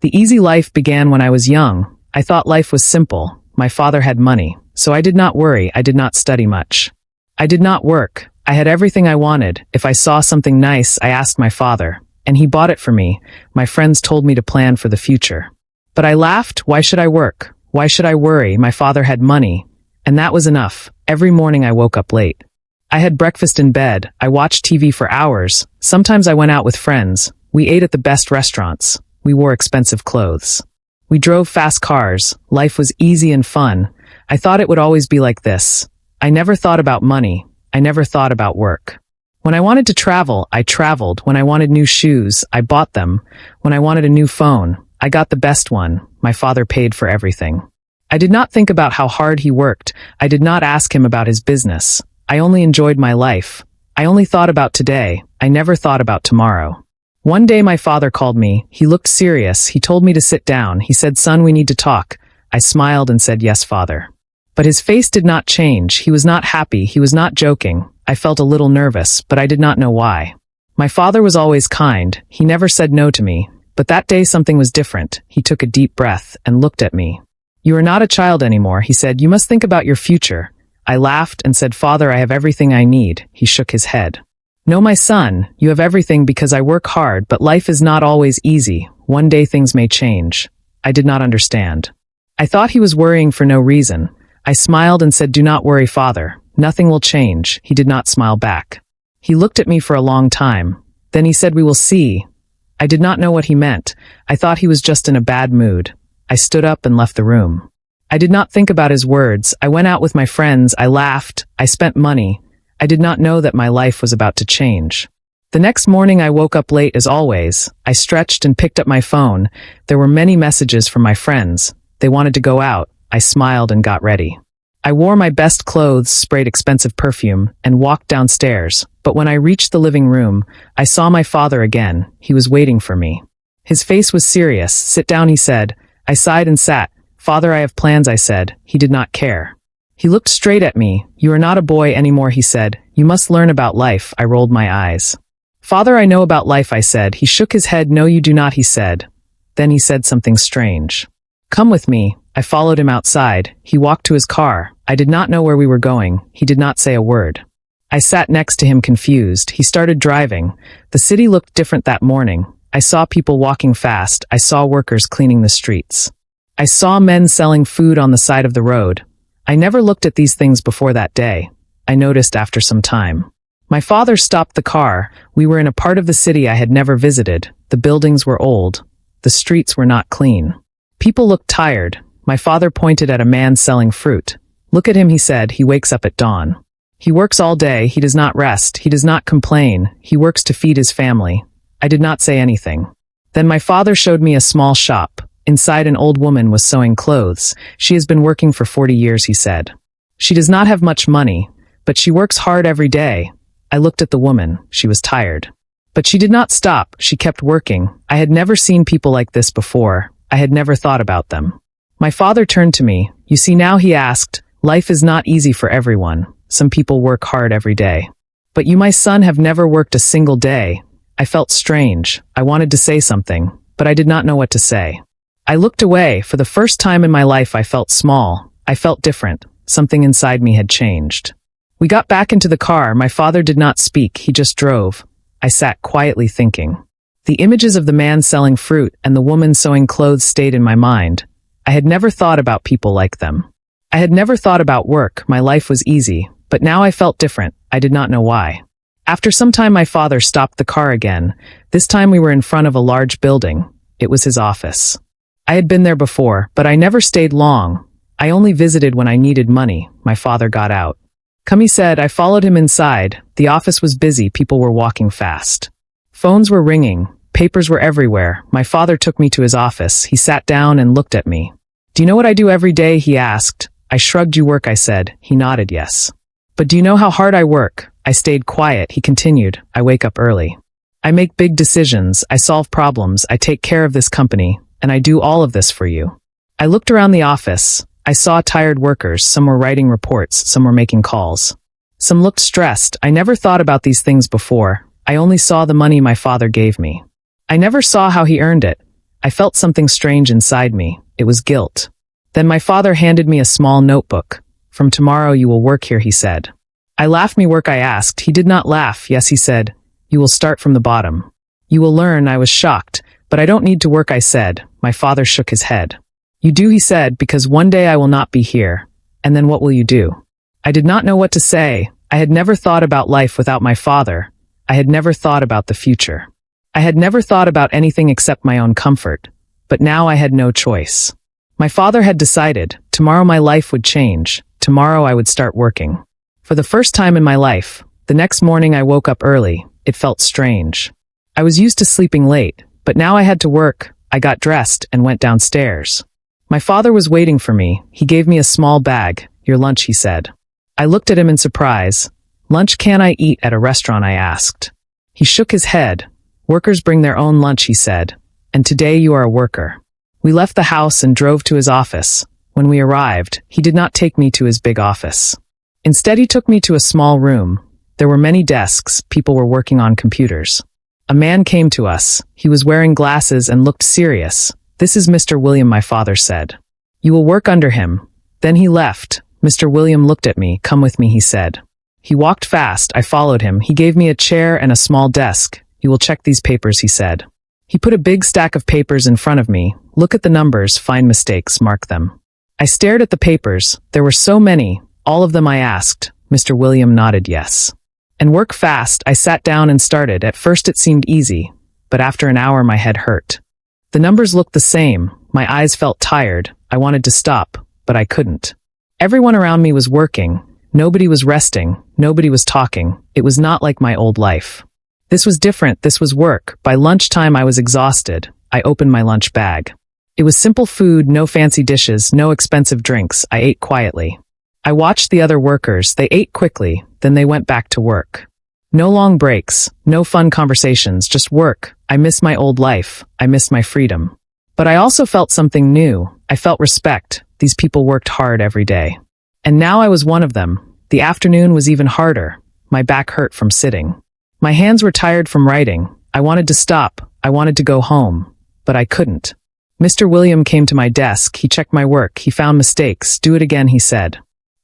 The easy life began when I was young. I thought life was simple. My father had money, so I did not worry. I did not study much. I did not work. I had everything I wanted. If I saw something nice, I asked my father, and he bought it for me. My friends told me to plan for the future. But I laughed. Why should I work? Why should I worry? My father had money, and that was enough. Every morning I woke up late. I had breakfast in bed. I watched TV for hours. Sometimes I went out with friends. We ate at the best restaurants. We wore expensive clothes. We drove fast cars. Life was easy and fun. I thought it would always be like this. I never thought about money. I never thought about work. When I wanted to travel, I traveled. When I wanted new shoes, I bought them. When I wanted a new phone, I got the best one. My father paid for everything. I did not think about how hard he worked. I did not ask him about his business. I only enjoyed my life. I only thought about today. I never thought about tomorrow. One day my father called me. He looked serious. He told me to sit down. He said, "Son, we need to talk." I smiled and said, "Yes, father." But his face did not change. He was not happy. He was not joking. I felt a little nervous, but I did not know why. My father was always kind. He never said no to me. But that day something was different. He took a deep breath and looked at me. "You are not a child anymore," he said. "You must think about your future." I laughed and said, "Father, I have everything I need." He shook his head. "No, my son, you have everything because I work hard, but life is not always easy. One day things may change." I did not understand. I thought he was worrying for no reason. I smiled and said, "Do not worry, father. Nothing will change." He did not smile back. He looked at me for a long time. Then he said, "We will see." I did not know what he meant. I thought he was just in a bad mood. I stood up and left the room. I did not think about his words. I went out with my friends. I laughed. I spent money. I did not know that my life was about to change. The next morning I woke up late as always. I stretched and picked up my phone. There were many messages from my friends. They wanted to go out. I smiled and got ready. I wore my best clothes, sprayed expensive perfume, and walked downstairs. But when I reached the living room, I saw my father again. He was waiting for me. His face was serious. "Sit down," he said. I sighed and sat. "Father, I have plans," I said. He did not care. He looked straight at me. "You are not a boy anymore," he said. "You must learn about life." I rolled my eyes. "Father, I know about life," I said. He shook his head. "No, you do not," he said. Then he said something strange. "Come with me." I followed him outside. He walked to his car. I did not know where we were going. He did not say a word. I sat next to him confused. He started driving. The city looked different that morning. I saw people walking fast. I saw workers cleaning the streets. I saw men selling food on the side of the road. I never looked at these things before that day. I noticed after some time. My father stopped the car. We were in a part of the city I had never visited. The buildings were old. The streets were not clean. People looked tired. My father pointed at a man selling fruit. "Look at him," he said. "He wakes up at dawn. He works all day. He does not rest. He does not complain. He works to feed his family." I did not say anything. Then my father showed me a small shop. Inside, an old woman was sewing clothes. "She has been working for 40 years, he said. "She does not have much money, but she works hard every day." I looked at the woman. She was tired. But she did not stop. She kept working. I had never seen people like this before. I had never thought about them. My father turned to me. "You see now," he asked, "life is not easy for everyone. Some people work hard every day. But you, my son, have never worked a single day." I felt strange. I wanted to say something, but I did not know what to say. I looked away. For the first time in my life, I felt small. I felt different. Something inside me had changed. We got back into the car. My father did not speak. He just drove. I sat quietly thinking. The images of the man selling fruit and the woman sewing clothes stayed in my mind. I had never thought about people like them. I had never thought about work. My life was easy. But now I felt different. I did not know why. After some time, my father stopped the car again. This time we were in front of a large building. It was his office. I had been there before, but I never stayed long. I only visited when I needed money. My father got out. "Come," he said. I followed him inside. The office was busy. People were walking fast. Phones were ringing. Papers were everywhere. My father took me to his office. He sat down and looked at me. "Do you know what I do every day?" he asked. I shrugged. "You work," I said. He nodded yes. "But do you know how hard I work?" I stayed quiet. He continued. "I wake up early. I make big decisions. I solve problems. I take care of this company. And I do all of this for you." I looked around the office. I saw tired workers. Some were writing reports. Some were making calls. Some looked stressed. I never thought about these things before. I only saw the money my father gave me. I never saw how he earned it. I felt something strange inside me. It was guilt. Then my father handed me a small notebook. From tomorrow you will work here, he said. I laughed. Me work, I asked. He did not laugh. Yes, he said. You will start from the bottom. You will learn. I was shocked. But I don't need to work, I said. My father shook his head. You do, he said, because one day I will not be here. And then what will you do? I did not know what to say. I had never thought about life without my father. I had never thought about the future. I had never thought about anything except my own comfort. But now I had no choice. My father had decided, tomorrow my life would change. Tomorrow I would start working. For the first time in my life, the next morning I woke up early. It felt strange. I was used to sleeping late, but now I had to work. I got dressed and went downstairs. My father was waiting for me. He gave me a small bag. Your lunch, he said. I looked at him in surprise. Lunch can I eat at a restaurant, I asked. He shook his head. Workers bring their own lunch, he said. And today you are a worker. We left the house and drove to his office. When we arrived, he did not take me to his big office. Instead, he took me to a small room. There were many desks. People were working on computers. A man came to us. He was wearing glasses and looked serious. This is Mr. William, my father said. You will work under him. Then he left. Mr. William looked at me. Come with me, he said. He walked fast. I followed him. He gave me a chair and a small desk. You will check these papers, he said. He put a big stack of papers in front of me. Look at the numbers, find mistakes, mark them. I stared at the papers. There were so many. All of them I asked. Mr. William nodded yes. And work fast. I sat down and started. At first it seemed easy, but after an hour my head hurt. The numbers looked the same. My eyes felt tired. I wanted to stop, but I couldn't. Everyone around me was working. Nobody was resting. Nobody was talking. It was not like my old life. This was different. This was work. By lunchtime I was exhausted. I opened my lunch bag. It was simple food, no fancy dishes, no expensive drinks. I ate quietly. I watched the other workers. They ate quickly, then they went back to work. No long breaks, no fun conversations, just work. I missed my old life. I missed my freedom. But I also felt something new. I felt respect. These people worked hard every day. And now I was one of them. The afternoon was even harder. My back hurt from sitting. My hands were tired from writing. I wanted to stop. I wanted to go home. But I couldn't. Mr. William came to my desk. He checked my work. He found mistakes. Do it again, he said.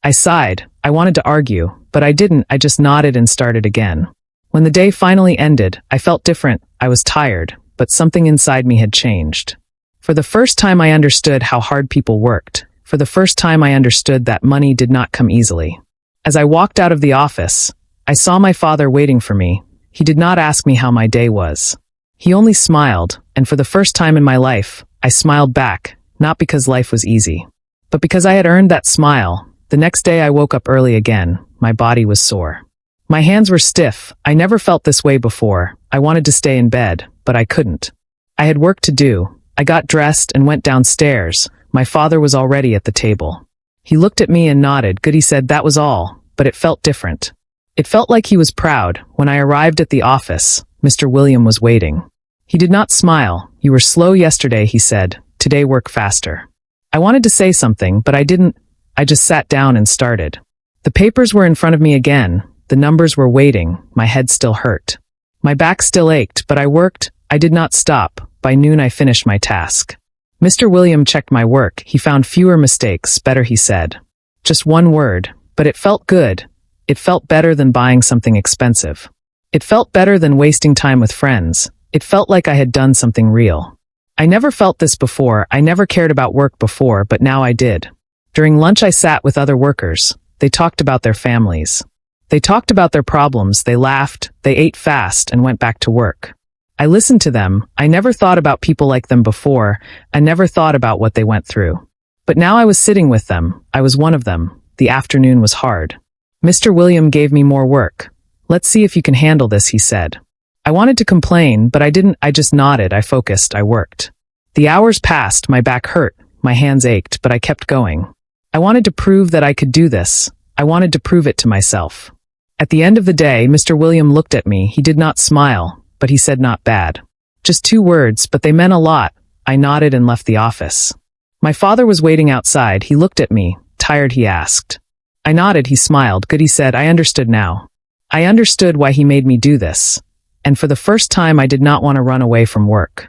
I sighed. I wanted to argue, but I didn't. I just nodded and started again. When the day finally ended, I felt different. I was tired, but something inside me had changed. For the first time I understood how hard people worked. For the first time I understood that money did not come easily. As I walked out of the office, I saw my father waiting for me. He did not ask me how my day was. He only smiled, and for the first time in my life, I smiled back, not because life was easy, but because I had earned that smile. The next day I woke up early again. My body was sore. My hands were stiff. I never felt this way before. I wanted to stay in bed, but I couldn't. I had work to do. I got dressed and went downstairs. My father was already at the table. He looked at me and nodded. Good, he said. That was all, but it felt different. It felt like he was proud. When I arrived at the office, Mr. William was waiting. He did not smile. You were slow yesterday, he said. Today work faster. I wanted to say something, but I didn't. I just sat down and started. The papers were in front of me again. The numbers were waiting. My head still hurt. My back still ached, but I worked. I did not stop. By noon I finished my task. Mr. William checked my work. He found fewer mistakes. Better, he said. Just one word, but it felt good. It felt better than buying something expensive. It felt better than wasting time with friends. It felt like I had done something real. I never felt this before. I never cared about work before, but now I did. During lunch I sat with other workers. They talked about their families. They talked about their problems. They laughed. They ate fast and went back to work. I listened to them. I never thought about people like them before. I never thought about what they went through. But now I was sitting with them. I was one of them. The afternoon was hard. Mr. William gave me more work. Let's see if you can handle this, he said. I wanted to complain, but I didn't. I just nodded. I focused. I worked. The hours passed. My back hurt. My hands ached, but I kept going. I wanted to prove that I could do this. I wanted to prove it to myself. At the end of the day, Mr. William looked at me. He did not smile, but he said not bad. Just 2 words, but they meant a lot. I nodded and left the office. My father was waiting outside. He looked at me. Tired, he asked. I nodded. He smiled. Good, he said. I understood now. I understood why he made me do this. And for the first time, I did not want to run away from work.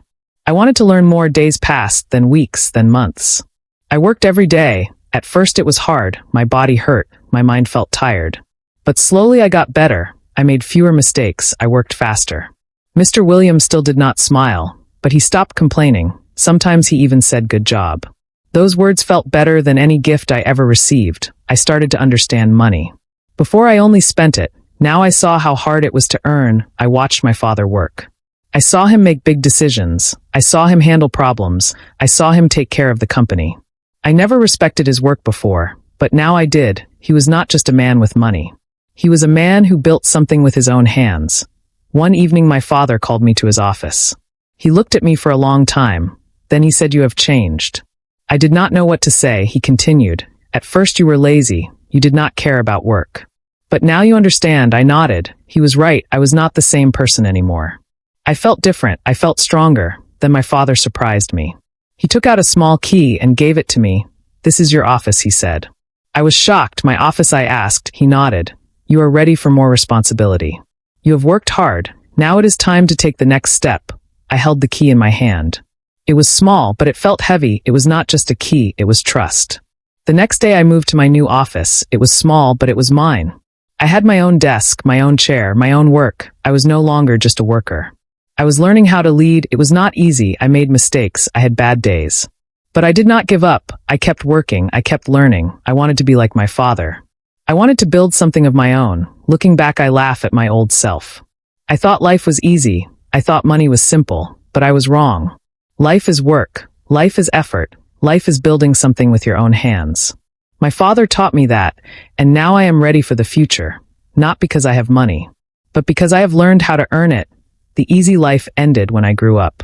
I wanted to learn more. Days passed, then weeks, then months. I worked every day. At first it was hard, my body hurt, my mind felt tired. But slowly I got better. I made fewer mistakes, I worked faster. Mr. Williams still did not smile, but he stopped complaining. Sometimes he even said good job. Those words felt better than any gift I ever received. I started to understand money. Before I only spent it, now I saw how hard it was to earn. I watched my father work. I saw him make big decisions. I saw him handle problems. I saw him take care of the company. I never respected his work before, but now I did. He was not just a man with money. He was a man who built something with his own hands. One evening my father called me to his office. He looked at me for a long time. Then he said, "You have changed." I did not know what to say. He continued, "At first you were lazy. You did not care about work. But now you understand." I nodded. He was right. I was not the same person anymore. I felt different. I felt stronger. Then my father surprised me. He took out a small key and gave it to me. "This is your office," he said. I was shocked. "My office?" I asked. He nodded. "You are ready for more responsibility. You have worked hard. Now it is time to take the next step." I held the key in my hand. It was small, but it felt heavy. It was not just a key, it was trust. The next day I moved to my new office. It was small, but it was mine. I had my own desk, my own chair, my own work. I was no longer just a worker. I was learning how to lead. It was not easy. I made mistakes. I had bad days. But I did not give up. I kept working. I kept learning. I wanted to be like my father. I wanted to build something of my own. Looking back, I laugh at my old self. I thought life was easy. I thought money was simple. But I was wrong. Life is work. Life is effort. Life is building something with your own hands. My father taught me that, and now I am ready for the future. Not because I have money, but because I have learned how to earn it. The easy life ended when I grew up.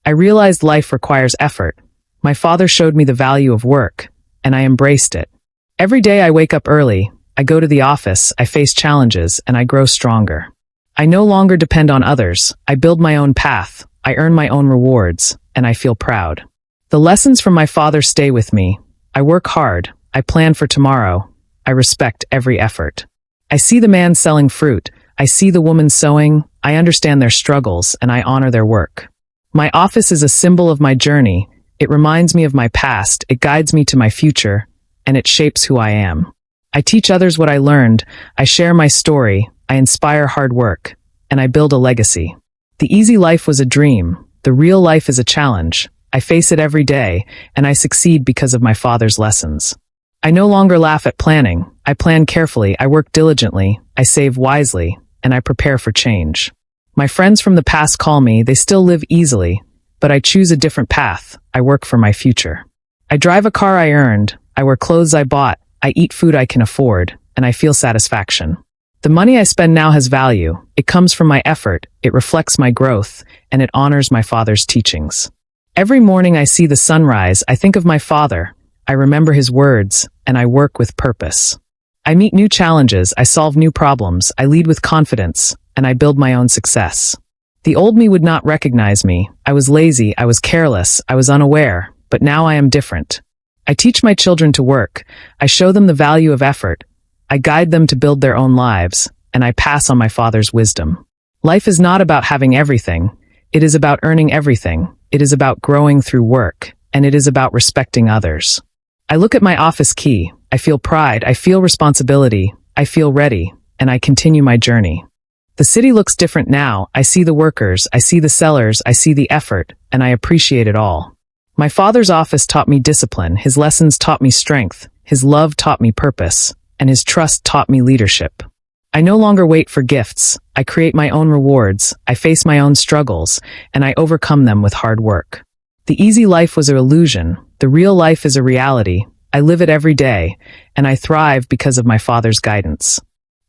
I realized life requires effort. My father showed me the value of work, and I embraced it. Every day I wake up early, I go to the office, I face challenges, and I grow stronger. I no longer depend on others. I build my own path. I earn my own rewards, and I feel proud. The lessons from my father stay with me. I work hard. I plan for tomorrow. I respect every effort. I see the man selling fruit. I see the woman sewing. I understand their struggles, and I honor their work. My office is a symbol of my journey. It reminds me of my past. It guides me to my future, and it shapes who I am. I teach others what I learned. I share my story. I inspire hard work, and I build a legacy. The easy life was a dream. The real life is a challenge. I face it every day, and I succeed because of my father's lessons. I no longer laugh at planning. I plan carefully, I work diligently, I save wisely, and I prepare for change. My friends from the past call me. They still live easily, but I choose a different path. I work for my future. I drive a car I earned. I wear clothes I bought. I eat food I can afford, and I feel satisfaction. The money I spend now has value. It comes from my effort, it reflects my growth, and it honors my father's teachings. Every morning I see the sunrise, I think of my father. I remember his words, and I work with purpose. I meet new challenges, I solve new problems, I lead with confidence, and I build my own success. The old me would not recognize me. I was lazy, I was careless, I was unaware, but now I am different. I teach my children to work. I show them the value of effort. I guide them to build their own lives, and I pass on my father's wisdom. Life is not about having everything. It is about earning everything. It is about growing through work, and it is about respecting others. I look at my office key. I feel pride. I feel responsibility. I feel ready, and I continue my journey. The city looks different now. I see the workers. I see the sellers. I see the effort, and I appreciate it all. My father's office taught me discipline. His lessons taught me strength. His love taught me purpose, and his trust taught me leadership. I no longer wait for gifts. I create my own rewards. I face my own struggles, and I overcome them with hard work. The easy life was an illusion. The real life is a reality. I live it every day, and I thrive because of my father's guidance.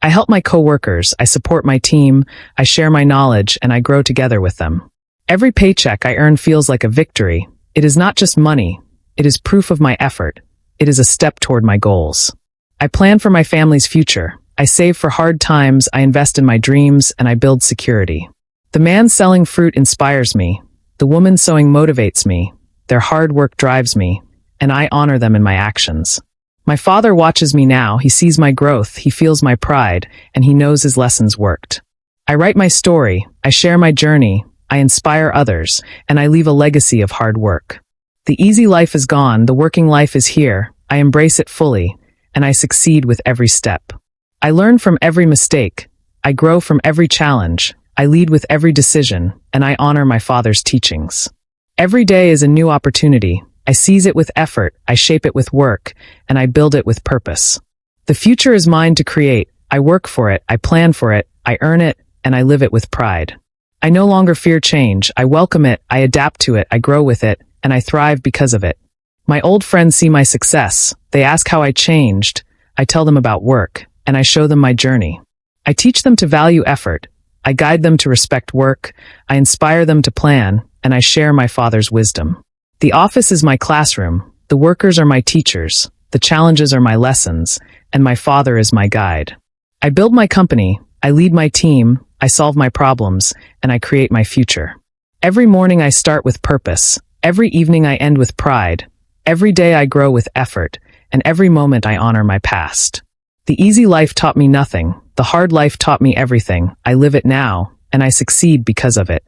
I help my coworkers. I support my team. I share my knowledge, and I grow together with them. Every paycheck I earn feels like a victory. It is not just money. It is proof of my effort. It is a step toward my goals. I plan for my family's future. I save for hard times, I invest in my dreams, and I build security. The man selling fruit inspires me. The woman sewing motivates me. Their hard work drives me, and I honor them in my actions. My father watches me now. He sees my growth, he feels my pride, and he knows his lessons worked. I write my story. I share my journey. I inspire others, and I leave a legacy of hard work. The easy life is gone, the working life is here, I embrace it fully, and I succeed with every step. I learn from every mistake, I grow from every challenge, I lead with every decision, and I honor my Father's teachings. Every day is a new opportunity. I seize it with effort, I shape it with work, and I build it with purpose. The future is mine to create. I work for it, I plan for it, I earn it, and I live it with pride. I no longer fear change, I welcome it, I adapt to it, I grow with it, and I thrive because of it. My old friends see my success. They ask how I changed. I tell them about work, and I show them my journey. I teach them to value effort. I guide them to respect work. I inspire them to plan, and I share my Father's wisdom. The office is my classroom. The workers are my teachers. The challenges are my lessons, and my Father is my guide. I build my company. I lead my team. I solve my problems, and I create my future. Every morning I start with purpose. Every evening I end with pride. Every day I grow with effort, and every moment I honor my past. The easy life taught me nothing. The hard life taught me everything. I live it now, and I succeed because of it.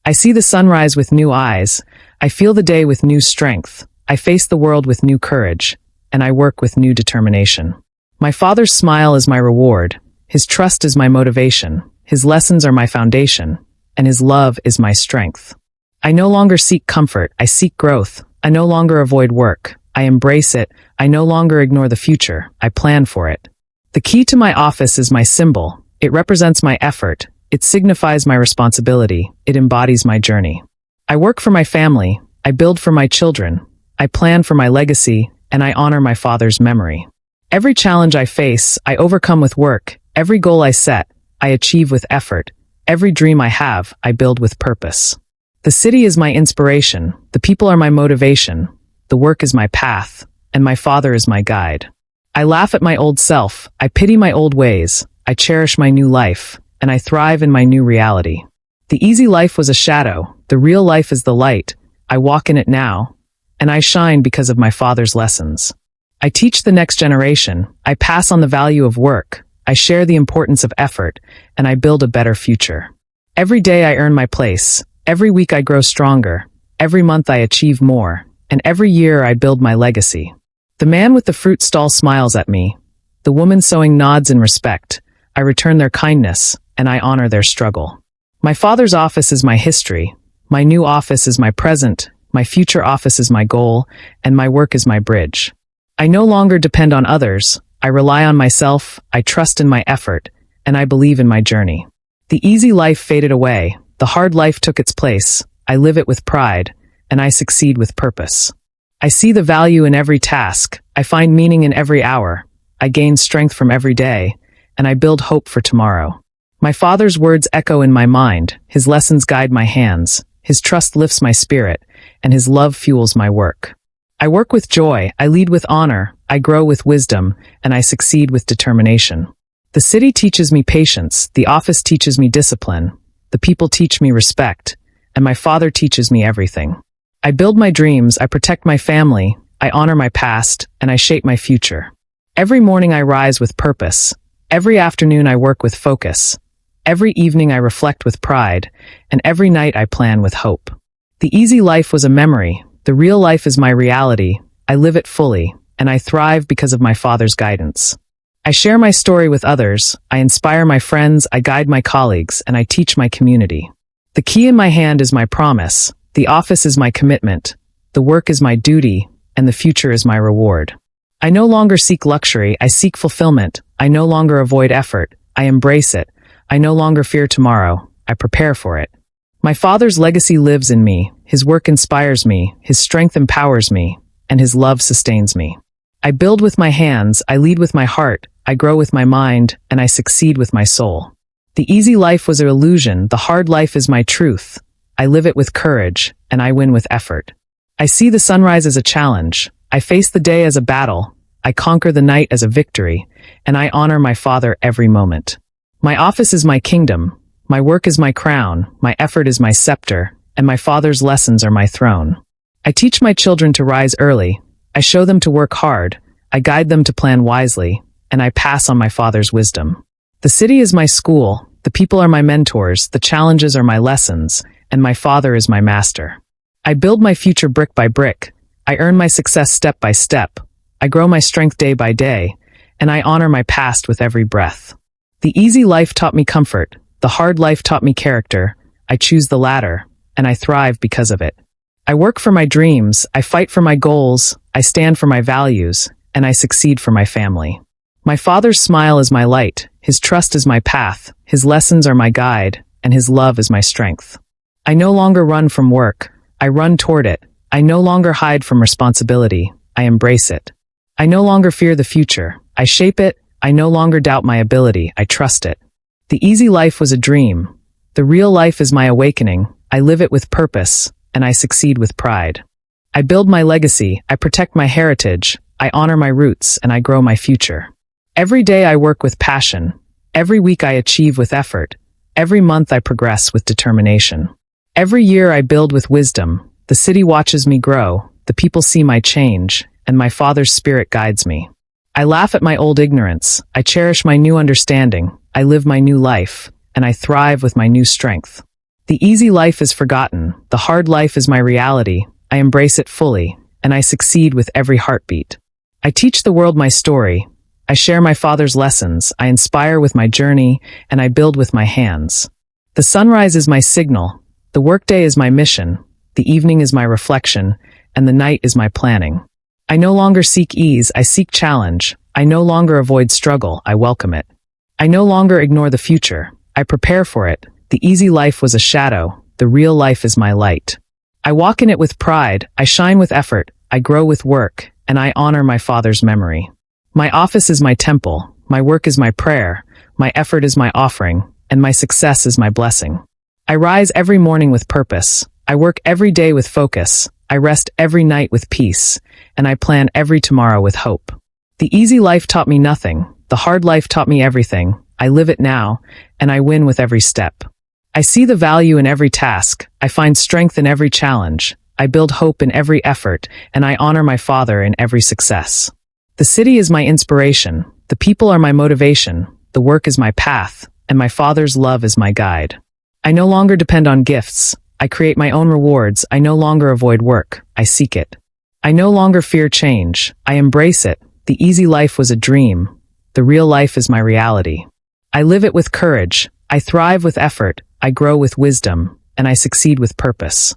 I see the sunrise with new eyes. I feel the day with new strength. I face the world with new courage, and I work with new determination. My Father's smile is my reward. His trust is my motivation. His lessons are my foundation, and His love is my strength. I no longer seek comfort. I seek growth. I no longer avoid work. I embrace it. I no longer ignore the future. I plan for it. The key to my office is my symbol. It represents my effort. It signifies my responsibility. It embodies my journey. I work for my family. I build for my children. I plan for my legacy, and I honor my Father's memory. Every challenge I face, I overcome with work. Every goal I set, I achieve with effort. Every dream I have, I build with purpose. The city is my inspiration. The people are my motivation. The work is my path, and my Father is my guide. I laugh at my old self. I pity my old ways. I cherish my new life, and I thrive in my new reality. The easy life was a shadow. The real life is the light. I walk in it now, and I shine because of my Father's lessons. I teach the next generation. I pass on the value of work. I share the importance of effort, and I build a better future. Every day I earn my place. Every week I grow stronger. Every month I achieve more. And every year I build my legacy. The man with the fruit stall smiles at me. The woman sewing nods in respect. I return their kindness, and I honor their struggle. My Father's office is my history. My new office is my present. My future office is my goal, and my work is my bridge. I no longer depend on others. I rely on myself. I trust in my effort, and I believe in my journey. The easy life faded away. The hard life took its place. I live it with pride, and I succeed with purpose. I see the value in every task. I find meaning in every hour. I gain strength from every day, and I build hope for tomorrow. My Father's words echo in my mind. His lessons guide my hands. His trust lifts my spirit, and His love fuels my work. I work with joy. I lead with honor. I grow with wisdom, and I succeed with determination. The city teaches me patience. The office teaches me discipline. The people teach me respect, and my Father teaches me everything. I build my dreams, I protect my family, I honor my past, and I shape my future. Every morning I rise with purpose. Every afternoon I work with focus. Every evening I reflect with pride, and every night I plan with hope. The easy life was a memory. The real life is my reality. I live it fully, and I thrive because of my Father's guidance. I share my story with others, I inspire my friends, I guide my colleagues, and I teach my community. The key in my hand is my promise, the office is my commitment, the work is my duty, and the future is my reward. I no longer seek luxury, I seek fulfillment. I no longer avoid effort, I embrace it. I no longer fear tomorrow, I prepare for it. My Father's legacy lives in me, His work inspires me, His strength empowers me, and His love sustains me. I build with my hands, I lead with my heart, I grow with my mind, and I succeed with my soul. The easy life was an illusion, the hard life is my truth. I live it with courage, and I win with effort. I see the sunrise as a challenge. I face the day as a battle. I conquer the night as a victory, and I honor my Father every moment. My office is my kingdom. My work is my crown. My effort is my scepter, and my Father's lessons are my throne. I teach my children to rise early. I show them to work hard. I guide them to plan wisely, and I pass on my Father's wisdom. The city is my school. The people are my mentors. The challenges are my lessons, and my Father is my master. I build my future brick by brick. I earn my success step by step. I grow my strength day by day, and I honor my past with every breath. The easy life taught me comfort. The hard life taught me character. I choose the latter, and I thrive because of it. I work for my dreams. I fight for my goals. I stand for my values, and I succeed for my family. My Father's smile is my light. His trust is my path. His lessons are my guide, and his love is my strength. I no longer run from work. I run toward it. I no longer hide from responsibility. I embrace it. I no longer fear the future. I shape it. I no longer doubt my ability. I trust it. The easy life was a dream. The real life is my awakening. I live it with purpose, and I succeed with pride. I build my legacy. I protect my heritage. I honor my roots, and I grow my future. Every day I work with passion. Every week I achieve with effort. Every month I progress with determination. Every year I build with wisdom. The city watches me grow. The people see my change, and my Father's spirit guides me. I laugh at my old ignorance. I cherish my new understanding. I live my new life, and I thrive with my new strength. The easy life is forgotten. The hard life is my reality. I embrace it fully, and I succeed with every heartbeat. I teach the world my story. I share my Father's lessons. I inspire with my journey, and I build with my hands. The sunrise is my signal. The workday is my mission. The evening is my reflection, and the night is my planning. I no longer seek ease. I seek challenge. I no longer avoid struggle. I welcome it. I no longer ignore the future. I prepare for it. The easy life was a shadow. The real life is my light. I walk in it with pride. I shine with effort. I grow with work, and I honor my Father's memory. My office is my temple. My work is my prayer. My effort is my offering, and my success is my blessing. I rise every morning with purpose. I work every day with focus. I rest every night with peace, and I plan every tomorrow with hope. The easy life taught me nothing. The hard life taught me everything. I live it now, and I win with every step. I see the value in every task. I find strength in every challenge. I build hope in every effort, and I honor my Father in every success. The city is my inspiration. The people are my motivation. The work is my path, and my Father's love is my guide. I no longer depend on gifts. I create my own rewards. I no longer avoid work. I seek it. I no longer fear change. I embrace it. The easy life was a dream. The real life is my reality. I live it with courage. I thrive with effort. I grow with wisdom, and I succeed with purpose.